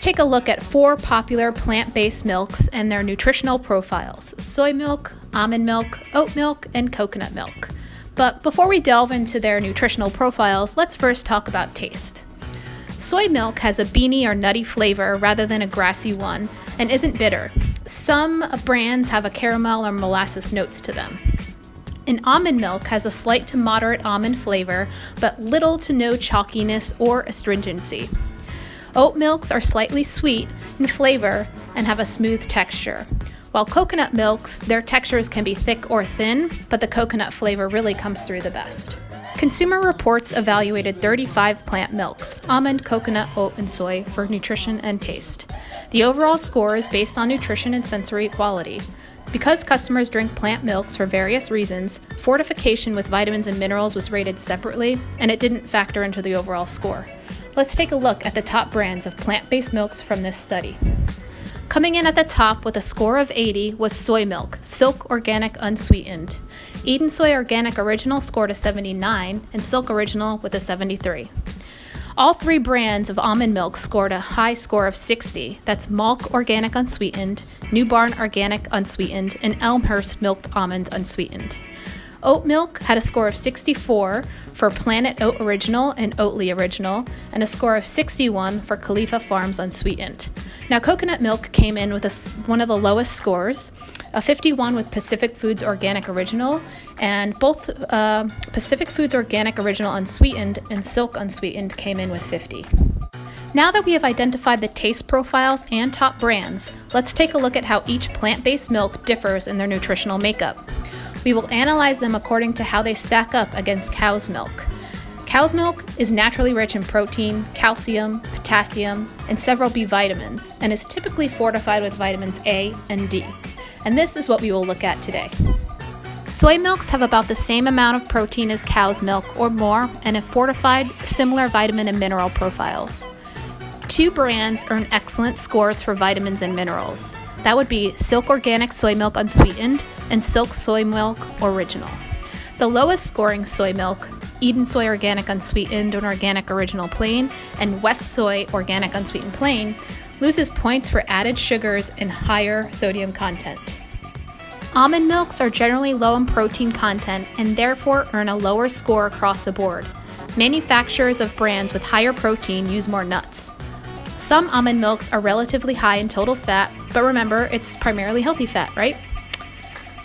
take a look at 4 popular plant-based milks and their nutritional profiles: soy milk, almond milk, oat milk, and coconut milk. But before we delve into their nutritional profiles, let's first talk about taste. Soy milk has a beany or nutty flavor rather than a grassy one and isn't bitter. Some brands have a caramel or molasses notes to them. And almond milk has a slight to moderate almond flavor, but little to no chalkiness or astringency. Oat milks are slightly sweet in flavor and have a smooth texture, while coconut milks, their textures can be thick or thin, but the coconut flavor really comes through the best. Consumer Reports evaluated 35 plant milks, almond, coconut, oat, and soy, for nutrition and taste. The overall score is based on nutrition and sensory quality. Because customers drink plant milks for various reasons, fortification with vitamins and minerals was rated separately, and it didn't factor into the overall score. Let's take a look at the top brands of plant-based milks from this study. Coming in at the top with a score of 80 was soy milk, Silk Organic Unsweetened. Eden Soy Organic Original scored a 79, and Silk Original with a 73. All 3 brands of almond milk scored a high score of 60. That's Malk Organic Unsweetened, New Barn Organic Unsweetened, and Elmhurst Milked Almond Unsweetened. Oat milk had a score of 64 for Planet Oat Original and Oatly Original, and a score of 61 for Khalifa Farms Unsweetened. Now, coconut milk came in with one of the lowest scores, a 51 with Pacific Foods Organic Original, and both Pacific Foods Organic Original Unsweetened and Silk Unsweetened came in with 50. Now that we have identified the taste profiles and top brands, let's take a look at how each plant-based milk differs in their nutritional makeup. We will analyze them according to how they stack up against cow's milk. Cow's milk is naturally rich in protein, calcium, potassium, and several B vitamins, and is typically fortified with vitamins A and D. And this is what we will look at today. Soy milks have about the same amount of protein as cow's milk or more, and have fortified similar vitamin and mineral profiles. 2 brands earn excellent scores for vitamins and minerals. That would be Silk Organic Soy Milk Unsweetened and Silk Soy Milk Original. The lowest scoring soy milk, Eden Soy Organic Unsweetened and Organic Original Plain, and West Soy Organic Unsweetened Plain, loses points for added sugars and higher sodium content. Almond milks are generally low in protein content and therefore earn a lower score across the board. Manufacturers of brands with higher protein use more nuts. Some almond milks are relatively high in total fat, but remember, it's primarily healthy fat, right?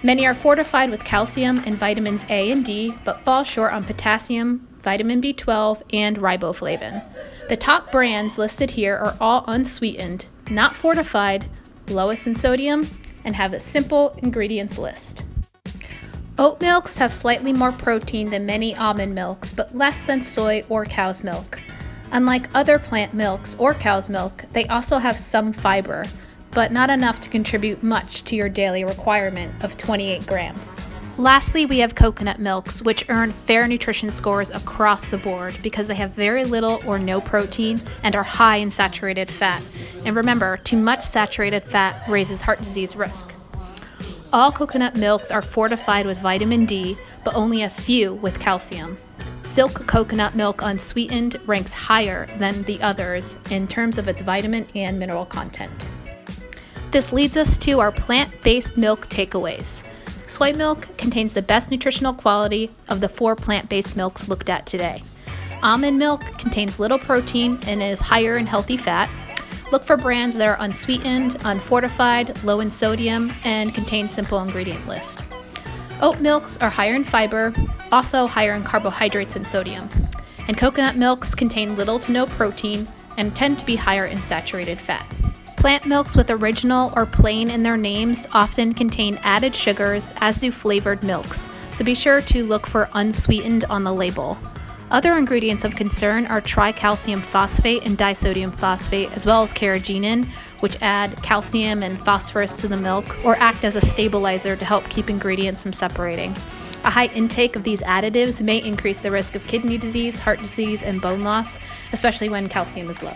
Many are fortified with calcium and vitamins A and D, but fall short on potassium, vitamin B12, and riboflavin. The top brands listed here are all unsweetened, not fortified, lowest in sodium, and have a simple ingredients list. Oat milks have slightly more protein than many almond milks, but less than soy or cow's milk. Unlike other plant milks or cow's milk, they also have some fiber, but not enough to contribute much to your daily requirement of 28 grams. Lastly, we have coconut milks, which earn fair nutrition scores across the board because they have very little or no protein and are high in saturated fat. And remember, too much saturated fat raises heart disease risk. All coconut milks are fortified with vitamin D, but only a few with calcium. Silk Coconut Milk Unsweetened ranks higher than the others in terms of its vitamin and mineral content. This leads us to our plant-based milk takeaways. Soy milk contains the best nutritional quality of the 4 plant-based milks looked at today. Almond milk contains little protein and is higher in healthy fat. Look for brands that are unsweetened, unfortified, low in sodium, and contain simple ingredient list. Oat milks are higher in fiber, also higher in carbohydrates and sodium. And coconut milks contain little to no protein and tend to be higher in saturated fat. Plant milks with original or plain in their names often contain added sugars, as do flavored milks, so be sure to look for unsweetened on the label. Other ingredients of concern are tricalcium phosphate and disodium phosphate, as well as carrageenan, which add calcium and phosphorus to the milk or act as a stabilizer to help keep ingredients from separating. A high intake of these additives may increase the risk of kidney disease, heart disease, and bone loss, especially when calcium is low.